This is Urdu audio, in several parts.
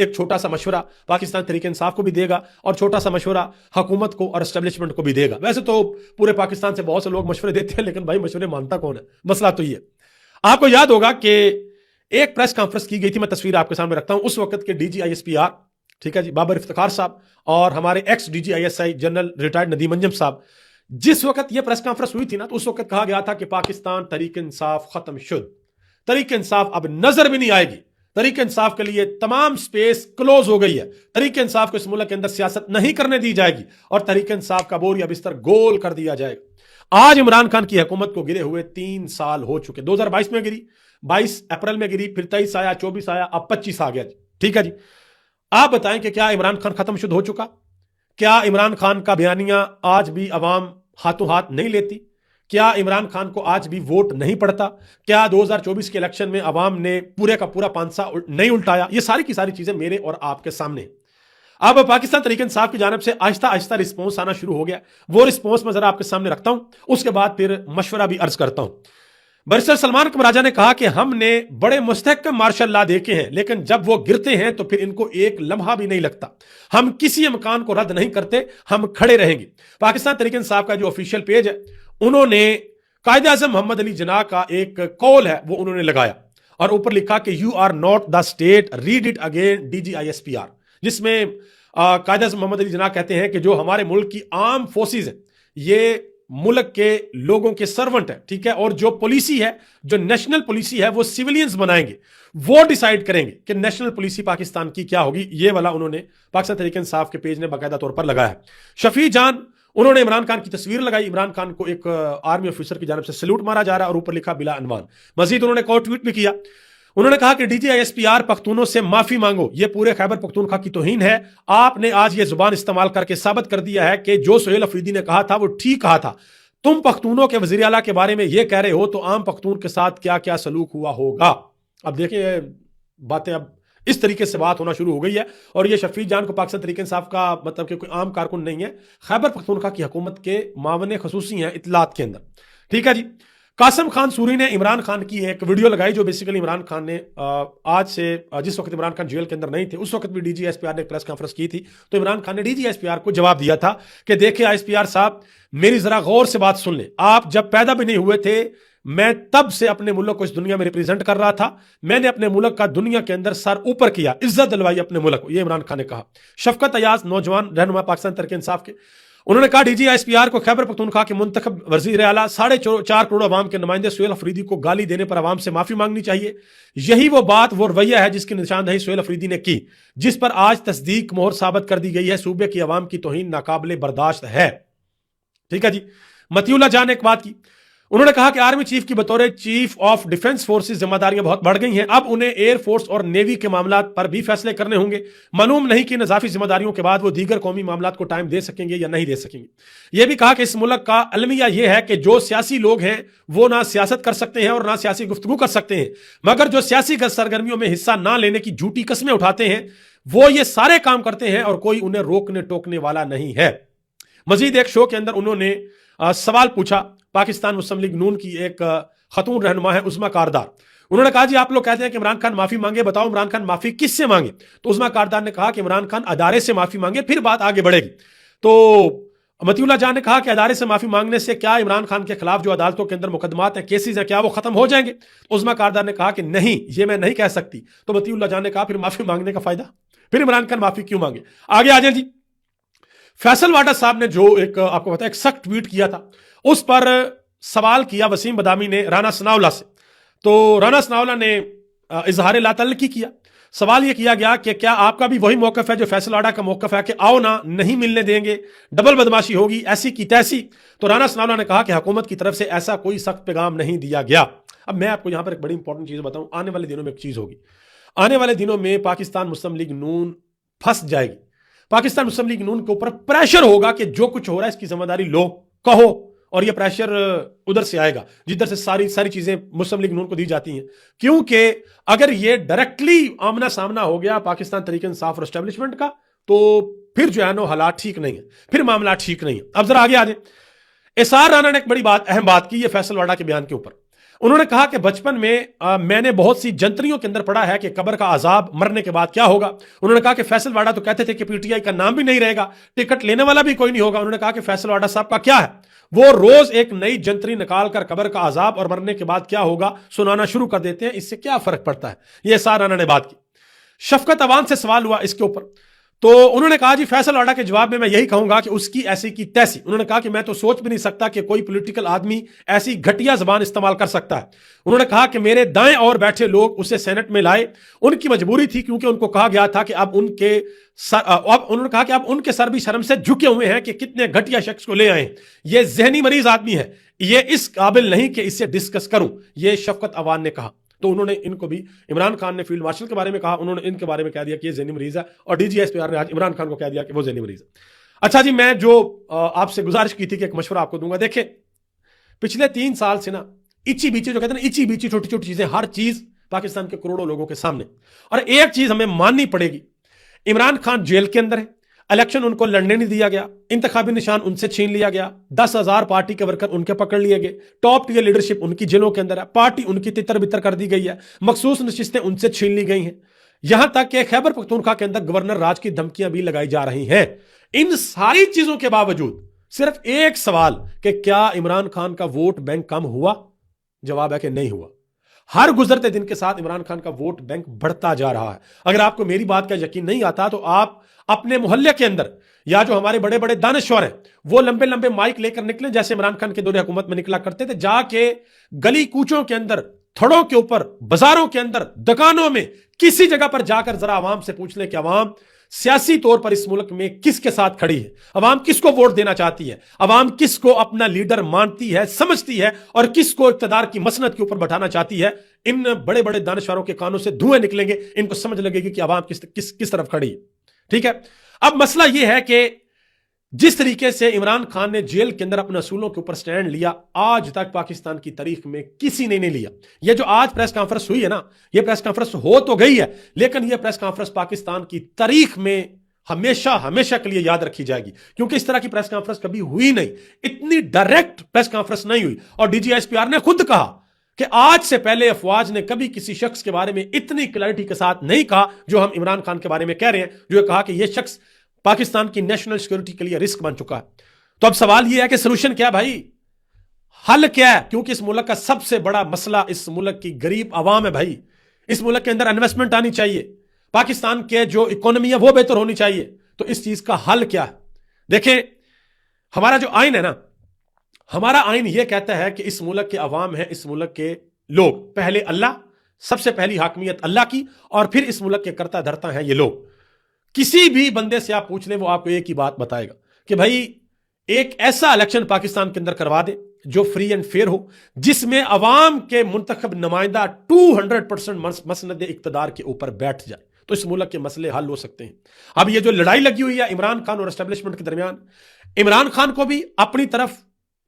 ایک چھوٹا سا مشورہ پاکستان تحریک انصاف کو بھی دے گا اور چھوٹا سا مشورہ حکومت کو اور اسٹیبلشمنٹ کو بھی دے گا. ویسے تو پورے پاکستان سے بہت سے لوگ مشورے دیتے ہیں, لیکن بھائی مشورے مانتا کون ہے؟ مسئلہ تو یہ. آپ کو یاد ہوگا کہ ایک پریس کانفرنس کی گئی تھی, میں تصویر آپ کے سامنے رکھتا ہوں, اس وقت کے D G I S P R, ٹھیک ہے جی, بابر افتخار صاحب, اور ہمارے ex D G I S I general retired Nadeem Anjum صاحب. جس وقت یہ پریس کانفرنس ہوئی تھی نا, تو اس وقت کہا گیا تھا کہ پاکستان تحریک انصاف ختم شد, تحریک انصاف اب نظر بھی نہیں آئے گی, تحریک انصاف کے لیے تمام سپیس کلوز ہو گئی ہے, تحریک انصاف کو اس ملک کے اندر سیاست نہیں کرنے دی جائے گی, اور تحریک انصاف کا بوریا بستر گول کر دیا جائے گا. آج عمران خان کی حکومت کو گرے ہوئے 3 سال ہو چکے. 2022 میں گری, 22 اپریل میں گری, پھر 23 آیا, 24 آیا, اب 25 آ گیا جی. ٹھیک ہے جی, آپ بتائیں کہ کیا عمران خان ختم شد ہو چکا؟ کیا عمران خان کا بیانیہ آج بھی عوام ہاتھوں ہاتھ نہیں لیتی؟ کیا عمران خان کو آج بھی ووٹ نہیں پڑتا؟ کیا 2024 کے الیکشن میں عوام نے پورے کا پورا پانسا نہیں الٹایا؟ یہ ساری کی ساری چیزیں میرے اور آپ کے سامنے. اب پاکستان تحریک انصاف کی جانب سے آہستہ آہستہ رسپانس آنا شروع ہو گیا. وہ رسپانس میں ذرا آپ کے سامنے رکھتا ہوں, اس کے بعد پھر مشورہ بھی عرض کرتا ہوں. بیرسٹر سلمان قمراجہ نے کہا کہ ہم نے بڑے مستحکم مارشل لا دیکھے ہیں, لیکن جب وہ گرتے ہیں تو پھر ان کو ایک لمحہ بھی نہیں لگتا. ہم کسی امکان کو رد نہیں کرتے, ہم کھڑے رہیں گے. پاکستان تحریک انصاف کا جو آفیشیل پیج ہے, انہوں نے قائد اعظم محمد علی جناح کا ایک قول ہے وہ انہوں نے لگایا, اور اوپر لکھا کہ you are not the state, read it again D G I S P R, جس میں قائد اعظم محمد علی جناح کہتے ہیں کہ جو ہمارے ملک کی عام فورسز ہیں یہ ملک کے لوگوں کے سرونٹ ہے, ٹھیک ہے, اور جو پالیسی ہے, جو نیشنل پالیسی ہے, وہ سیولینز بنائیں گے, وہ ڈیسائیڈ کریں گے کہ نیشنل پالیسی پاکستان کی کیا ہوگی. یہ والا انہوں نے پاکستان تحریک انصاف کے پیج نے باقاعدہ طور پر لگایا ہے. شفیع جان, انہوں نے عمران خان کی تصویر لگائی, عمران خان کو ایک آرمی آفیسر کی جانب سے سلوٹ مارا جا رہا ہے, اور اوپر لکھا بلا عنوان. مزید انہوں نے کو ٹویٹ بھی کیا. انہوں نے کہا کہ D G I S P R پختونوں سے معافی مانگو, یہ پورے خیبر پختونخوا کی توہین ہے. آپ نے آج یہ زبان استعمال کر کے ثابت کر دیا ہے کہ جو سہیل افریدی نے کہا تھا وہ ٹھیک کہا تھا. تم پختونوں کے وزیر اعلیٰ کے بارے میں یہ کہہ رہے ہو تو عام پختون کے ساتھ کیا کیا سلوک ہوا ہوگا. اب دیکھیں باتیں اب اس طریقے سے بات ہونا شروع ہو گئی ہے, اور یہ شفیع جان کو پاکستان تحریک انصاف کا مطلب کہ کوئی عام کارکن نہیں ہے, خیبر پختونخوا کی حکومت کے معاون خصوصی ہیں اطلاعات کے اندر. ٹھیک ہے جی. قاسم خان سوری نے عمران خان کی ایک ویڈیو لگائی جو بیسیکلی عمران خان نے آج سے, جس وقت عمران خان جیل کے اندر نہیں تھے اس وقت بھی D G S P R نے پریس کانفرنس کی تھی, تو عمران خان نے D G S P R کو جواب دیا تھا کہ دیکھیں ایس پی آر صاحب, میری ذرا غور سے بات سن لیں, آپ جب پیدا بھی نہیں ہوئے تھے میں تب سے اپنے ملک کو اس دنیا میں ریپریزنٹ کر رہا تھا, میں نے اپنے ملک کا دنیا کے اندر سر اوپر کیا, عزت دلوائی اپنے ملک کو, یہ عمران خان نے کہا. شفقت ایاز, نوجوان رہنما پاکستان تحریک انصاف کے, انہوں نے کہا D G S P R کو خیبر پختونخوا کے منتخب وزیر اعلیٰ 4.5 کروڑ عوام کے نمائندے سہیل افریدی کو گالی دینے پر عوام سے معافی مانگنی چاہیے. یہی وہ بات, وہ رویہ ہے جس کی نشاندہی سہیل افریدی نے کی, جس پر آج تصدیق مہر ثابت کر دی گئی ہے. صوبے کی عوام کی توہین ناقابل برداشت ہے. ٹھیک ہے جی. متی اللہ جان نے ایک بات کی, انہوں نے کہا کہ آرمی چیف کی بطور چیف آف ڈیفنس فورسز ذمہ داریاں بہت بڑھ گئی ہیں, اب انہیں ایئر فورس اور نیوی کے معاملات پر بھی فیصلے کرنے ہوں گے. معلوم نہیں کہ اضافی ذمہ داریوں کے بعد وہ دیگر قومی معاملات کو ٹائم دے سکیں گے یا نہیں دے سکیں گے. یہ بھی کہا کہ اس ملک کا المیہ یہ ہے کہ جو سیاسی لوگ ہیں وہ نہ سیاست کر سکتے ہیں اور نہ سیاسی گفتگو کر سکتے ہیں, مگر جو سیاسی سرگرمیوں میں حصہ نہ لینے کی جھوٹی قسمیں اٹھاتے ہیں وہ یہ سارے کام کرتے ہیں اور کوئی انہیں روکنے ٹوکنے والا نہیں ہے. مزید ایک شو کے اندر انہوں نے سوال پوچھا پاکستان مسلم لیگ نون کی ایک خاتون رہنما ہے عظمیٰ کاردار. انہوں نے کہا جی آپ لوگ کہتے ہیں کہ عمران خان معافی مانگے, بتاؤ عمران خان معافی کس سے مانگے؟ تو عظمیٰ کاردار نے کہا کہ عمران خان ادارے سے معافی مانگے, پھر بات آگے بڑھے گی. تو متی اللہ جان نے کہا کہ ادارے سے معافی مانگنے سے کیا عمران خان کے خلاف جو عدالتوں کے اندر مقدمات ہیں, کیسز ہیں, کیا وہ ختم ہو جائیں گے؟ عظمیٰ کاردار نے کہا کہ نہیں, یہ میں نہیں کہہ سکتی. تو متی اللہ جان نے کہا پھر معافی مانگنے کا فائدہ, پھر عمران خان معافی کیوں مانگے؟ آگے آ جائیں جی. فیصل واڈا صاحب نے جو ایک آپ کو پتا ہے ایک سخت ٹویٹ کیا تھا, اس پر سوال کیا وسیم بدامی نے رانا ثناءاللہ سے. تو رانا ثناءاللہ نے اظہار لا تعلقی کیا. سوال یہ کیا گیا کہ کیا آپ کا بھی وہی موقف ہے جو فیصل واڈا کا موقف ہے کہ آؤ نہ, نہیں ملنے دیں گے, ڈبل بدماشی ہوگی, ایسی کی تیسی. تو رانا ثناءاللہ نے کہا کہ حکومت کی طرف سے ایسا کوئی سخت پیغام نہیں دیا گیا. اب میں آپ کو یہاں پر ایک بڑی انپورٹنٹ چیز بتاؤں, آنے والے دنوں میں ایک چیز ہوگی, آنے والے دنوں میں پاکستان مسلم لیگ نون پھنس جائے گی. پاکستان مسلم لیگ نون کے اوپر پریشر ہوگا کہ جو کچھ ہو رہا ہے اس کی ذمہ داری لو, کہو, اور یہ پریشر ادھر سے آئے گا جدھر سے ساری چیزیں مسلم لیگ نون کو دی جاتی ہیں. کیونکہ اگر یہ ڈائریکٹلی آمنا سامنا ہو گیا پاکستان تحریک انصاف اور اسٹیبلشمنٹ کا, تو پھر جو ہے نا حالات ٹھیک نہیں ہیں, پھر معاملات ٹھیک نہیں ہیں. اب ذرا آگے آ جائیں. اسار رانا نے ایک بڑی بات, اہم بات کی, یہ فیصل واڈا کے بیان کے اوپر. انہوں نے کہا کہ بچپن میں میں نے بہت سی جنتریوں کے اندر پڑھا ہے کہ قبر کا عذاب مرنے کے بعد کیا ہوگا. انہوں نے کہا کہ فیصل واڈا تو کہتے تھے کہ پی ٹی آئی کا نام بھی نہیں رہے گا, ٹکٹ لینے والا بھی کوئی نہیں ہوگا. انہوں نے کہا کہ فیصل واڈا صاحب کا کیا ہے, وہ روز ایک نئی جنتری نکال کر قبر کا عذاب اور مرنے کے بعد کیا ہوگا سنانا شروع کر دیتے ہیں, اس سے کیا فرق پڑتا ہے. یہ سارا نے بات کی. شفقت اوان سے سوال ہوا اس کے اوپر, تو انہوں نے کہا جی فیصل واڈا کے جواب میں یہی کہوں گا کہ اس کی ایسی کی تیسی. انہوں نے کہا کہ میں تو سوچ بھی نہیں سکتا کہ کوئی پولیٹیکل آدمی ایسی گھٹیا زبان استعمال کر سکتا ہے. انہوں نے کہا کہ میرے دائیں اور بیٹھے لوگ اسے سینٹ میں لائے, ان کی مجبوری تھی کیونکہ ان کو کہا گیا تھا کہ اب انہوں نے کہا کہ اب ان کے سر بھی شرم سے جھکے ہوئے ہیں کہ کتنے گھٹیا شخص کو لے آئے. یہ ذہنی مریض آدمی ہے, یہ اس قابل نہیں کہ اس سے ڈسکس کروں, یہ شفقت اوان نے کہا. تو انہوں نے ان کو بھی, عمران خان نے فیلڈ مارشل کے بارے میں کہا, انہوں نے ان کے بارے میں کہہ دیا کہ یہ ذہنی مریض ہے, اور D G S P R نے آج عمران خان کو کہہ دیا کہ وہ ذہنی مریض ہے. اچھا جی, میں جو آپ سے گزارش کی تھی کہ ایک مشورہ آپ کو دوں گا, دیکھیں پچھلے 3 سال سے نا اچھی بیچی جو کہتے ہیں نا, اچھی بیچی چھوٹی چھوٹی چیزیں, ہر چیز پاکستان کے کروڑوں لوگوں کے سامنے. اور ایک چیز ہمیں ماننی پڑے گی, عمران خان جیل کے اندر ہے, الیکشن ان کو لڑنے نہیں دیا گیا, انتخابی نشان ان سے چھین لیا گیا, 10,000 پارٹی کے ورکر ان کے پکڑ لیے گئے, ٹاپ ٹیئر لیڈرشپ ان کی جیلوں کے اندر ہے, پارٹی ان کی تتر بتر کر دی گئی ہے, مخصوص نشستیں ان سے چھین لی گئی ہیں, یہاں تک کہ خیبر پختونخوا کے اندر گورنر راج کی دھمکیاں بھی لگائی جا رہی ہیں. ان ساری چیزوں کے باوجود صرف ایک سوال کہ کیا عمران خان کا ووٹ بینک کم ہوا؟ جواب ہے کہ نہیں ہوا. ہر گزرتے دن کے ساتھ عمران خان کا ووٹ بینک بڑھتا جا رہا ہے. اگر آپ کو میری بات کا یقین نہیں آتا تو آپ اپنے محلے کے اندر, یا جو ہمارے بڑے بڑے دانشور ہیں وہ لمبے لمبے مائک لے کر نکلیں جیسے عمران خان کے دور حکومت میں نکلا کرتے تھے, جا کے گلی کوچوں کے اندر, تھڑوں کے اوپر, بازاروں کے اندر, دکانوں میں, کسی جگہ پر جا کر ذرا عوام سے پوچھ لیں کہ عوام سیاسی طور پر اس ملک میں کس کے ساتھ کھڑی ہے, عوام کس کو ووٹ دینا چاہتی ہے, عوام کس کو اپنا لیڈر مانتی ہے, سمجھتی ہے, اور کس کو اقتدار کی مسند کے اوپر بٹھانا چاہتی ہے. ان بڑے بڑے دانشوروں کے کانوں سے دھوئیں نکلیں گے, ان کو سمجھ لگے گی کہ عوام کس طرف کھڑی ہے. ٹھیک ہے, اب مسئلہ یہ ہے کہ جس طریقے سے عمران خان نے جیل کے اندر اپنے اصولوں کے اوپر سٹینڈ لیا, آج تک پاکستان کی تاریخ میں کسی نے نہیں لیا. یہ جو آج پریس کانفرنس ہوئی ہے نا, یہ پریس کانفرنس ہو تو گئی ہے, لیکن یہ پریس کانفرنس پاکستان کی تاریخ میں ہمیشہ کے لیے یاد رکھی جائے گی, کیونکہ اس طرح کی پریس کانفرنس کبھی ہوئی نہیں, اتنی ڈائریکٹ پریس کانفرنس نہیں ہوئی. اور D G S P R نے خود کہا کہ آج سے پہلے افواج نے کبھی کسی شخص کے بارے میں اتنی کلیئرٹی کے ساتھ نہیں کہا جو ہم عمران خان کے بارے میں کہہ رہے ہیں, جو کہا کہ یہ شخص پاکستان کی نیشنل سیکورٹی کے لیے رسک بن چکا ہے. تو اب سوال یہ ہے کہ سلوشن کیا بھائی, حل کیا ہے؟ کیونکہ اس ملک کا سب سے بڑا مسئلہ اس ملک کی غریب عوام ہے بھائی. اس ملک کے اندر انویسٹمنٹ آنی چاہیے, پاکستان کے جو اکانومی ہے وہ بہتر ہونی چاہیے. تو اس چیز کا حل کیا ہے؟ دیکھیں ہمارا جو آئین ہے نا, ہمارا آئین یہ کہتا ہے کہ اس ملک کے عوام ہیں, اس ملک کے لوگ, پہلے اللہ, سب سے پہلی حاکمیت اللہ کی, اور پھر اس ملک کے کرتا دھرتا ہیں یہ لوگ. کسی بھی بندے سے آپ پوچھ لیں وہ آپ کو ایک ہی بات بتائے گا کہ بھائی ایک ایسا الیکشن پاکستان کے اندر کروا دے جو فری اینڈ فیئر ہو, جس میں عوام کے منتخب نمائندہ 200% مسند اقتدار کے اوپر بیٹھ جائے, تو اس ملک کے مسئلے حل ہو سکتے ہیں. اب یہ جو لڑائی لگی ہوئی ہے عمران خان اور اسٹیبلشمنٹ کے درمیان, عمران خان کو بھی اپنی طرف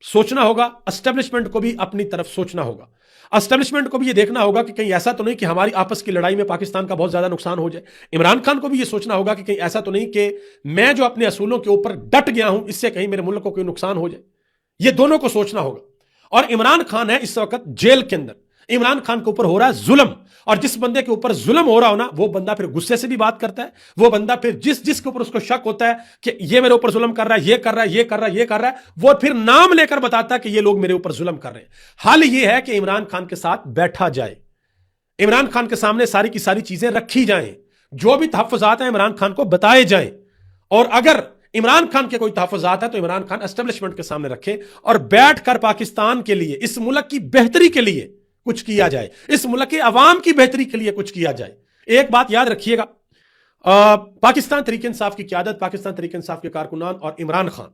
سوچنا ہوگا, اسٹیبلشمنٹ کو بھی اپنی طرف سوچنا ہوگا. اسٹیبلشمنٹ کو بھی یہ دیکھنا ہوگا کہ کہیں ایسا تو نہیں کہ ہماری آپس کی لڑائی میں پاکستان کا بہت زیادہ نقصان ہو جائے. عمران خان کو بھی یہ سوچنا ہوگا کہ کہیں ایسا تو نہیں کہ میں جو اپنے اصولوں کے اوپر ڈٹ گیا ہوں اس سے کہیں میرے ملک کو کوئی نقصان ہو جائے. یہ دونوں کو سوچنا ہوگا. اور عمران خان ہے اس وقت جیل کے اندر, عمران خان کے اوپر ہو رہا ہے ظلم, اور جس بندے کے اوپر ظلم ہو رہا ہو نا, وہ بندہ پھر غصے سے بھی بات کرتا ہے, وہ بندہ پھر جس کے اوپر اس کو شک ہوتا ہے کہ یہ میرے اوپر ظلم کر رہا ہے, یہ کر رہا ہے, یہ کر رہا ہے, یہ کر رہا ہے, وہ پھر نام لے کر بتاتا ہے کہ یہ لوگ میرے اوپر ظلم کر رہے ہیں. حل یہ ہے کہ عمران خان کے ساتھ بیٹھا جائے, عمران خان کے سامنے ساری کی ساری چیزیں رکھی جائیں, جو بھی تحفظات ہیں عمران خان کو بتائے جائیں, اور اگر عمران خان کے کوئی تحفظات ہے تو عمران خان اسٹیبلشمنٹ کے سامنے رکھے, اور بیٹھ کر پاکستان کے لیے, اس ملک کی بہتری کے لیے کچھ کیا جائے, اس ملک کے عوام کی بہتری کے لیے کچھ کیا جائے. ایک بات یاد رکھیے گا, پاکستان تحریک انصاف کی قیادت, پاکستان تحریک انصاف کے کارکنان اور عمران خان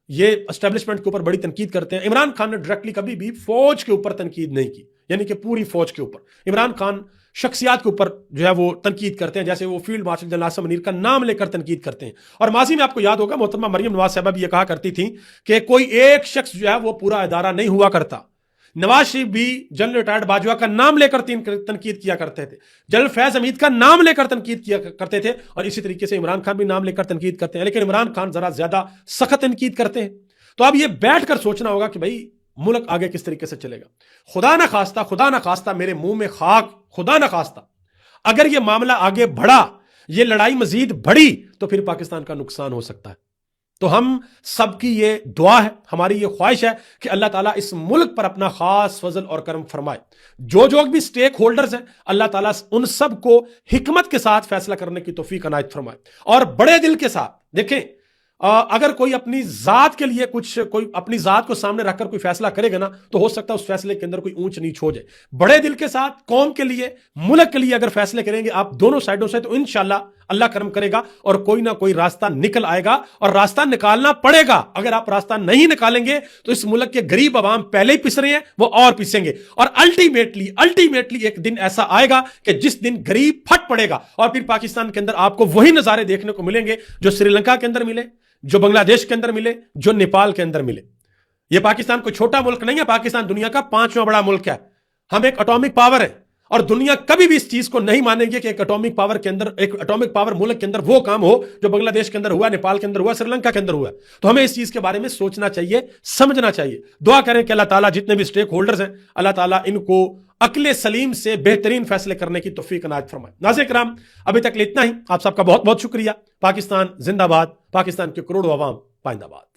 یہ اسٹیبلشمنٹ کے اوپر بڑی تنقید کرتے ہیں. عمران خان نے ڈائریکٹلی کبھی بھی فوج کے اوپر تنقید نہیں کی, یعنی کہ پوری فوج کے اوپر. عمران خان شخصیات کے اوپر جو ہے وہ تنقید کرتے ہیں, جیسے وہ field marshal general Asif Munir کا نام لے کر تنقید کرتے ہیں. اور ماضی میں آپ کو یاد ہوگا محترمہ مریم نواز صاحبہ بھی یہ کہا کرتی تھیں کہ کوئی ایک شخص جو ہے وہ پورا ادارہ نہیں ہوا کرتا. نواز شریف بھی جنرل ریٹائرڈ باجوہ کا نام لے کر تنقید کیا کرتے تھے, جنرل فیض حمید کا نام لے کر تنقید کیا کرتے تھے, اور اسی طریقے سے عمران خان بھی نام لے کر تنقید کرتے ہیں, لیکن عمران خان ذرا زیادہ سخت تنقید کرتے ہیں. تو اب یہ بیٹھ کر سوچنا ہوگا کہ بھائی ملک آگے کس طریقے سے چلے گا۔ خدا نہ خواستہ میرے منہ میں خاک، خدا نہ خواستہ اگر یہ معاملہ آگے بڑھا، یہ لڑائی مزید بڑھی تو پھر پاکستان کا نقصان ہو سکتا ہے۔ تو ہم سب کی یہ دعا ہے، ہماری یہ خواہش ہے کہ اللہ تعالیٰ اس ملک پر اپنا خاص فضل اور کرم فرمائے۔ جو بھی سٹیک ہولڈرز ہیں، اللہ تعالیٰ ان سب کو حکمت کے ساتھ فیصلہ کرنے کی توفیق عنایت فرمائے، اور بڑے دل کے ساتھ دیکھیں۔ اگر کوئی اپنی ذات کے لیے کوئی اپنی ذات کو سامنے رکھ کر کوئی فیصلہ کرے گا نا، تو ہو سکتا ہے اس فیصلے کے اندر کوئی اونچ نیچ ہو جائے۔ بڑے دل کے ساتھ قوم کے لیے، ملک کے لیے اگر فیصلے کریں گے آپ دونوں سائڈوں سے، تو انشاءاللہ اللہ کرم کرے گا اور کوئی نہ کوئی راستہ نکل آئے گا، اور راستہ نکالنا پڑے گا۔ اگر آپ راستہ نہیں نکالیں گے تو اس ملک کے غریب عوام پہلے ہی پس رہے ہیں، وہ اور پسیں گے، اور الٹیمیٹلی ایک دن ایسا آئے گا کہ جس دن غریب پھٹ پڑے گا، اور پھر پاکستان کے اندر آپ کو وہی نظارے دیکھنے کو ملیں گے جو سری لنکا کے اندر ملے، جو بنگلہ دیش کے اندر ملے، جو نیپال کے اندر ملے۔ یہ پاکستان کوئی چھوٹا ملک نہیں ہے، پاکستان دنیا کا 5واں بڑا ملک ہے، ہم ایک اٹامک پاور ہے، اور دنیا کبھی بھی اس چیز کو نہیں مانیں گے کہ ایک اٹامک پاور ملک کے اندر وہ کام ہو جو بنگلہ دیش کے اندر ہوا، نیپال کے اندر ہوا، سری لنکا کے اندر ہوا۔ تو ہمیں اس چیز کے بارے میں سوچنا چاہیے، سمجھنا چاہیے۔ دعا کریں کہ اللہ تعالیٰ جتنے بھی سٹیک ہولڈرز ہیں، اللہ تعالیٰ ان کو عقل سلیم سے بہترین فیصلے کرنے کی توفیق عنایت فرمائے۔ ناظرین کرام، ابھی تک اتنا ہی۔ آپ سب کا بہت بہت شکریہ۔ پاکستان زندہ باد، پاکستان کے کروڑوں عوام پائندہ باد۔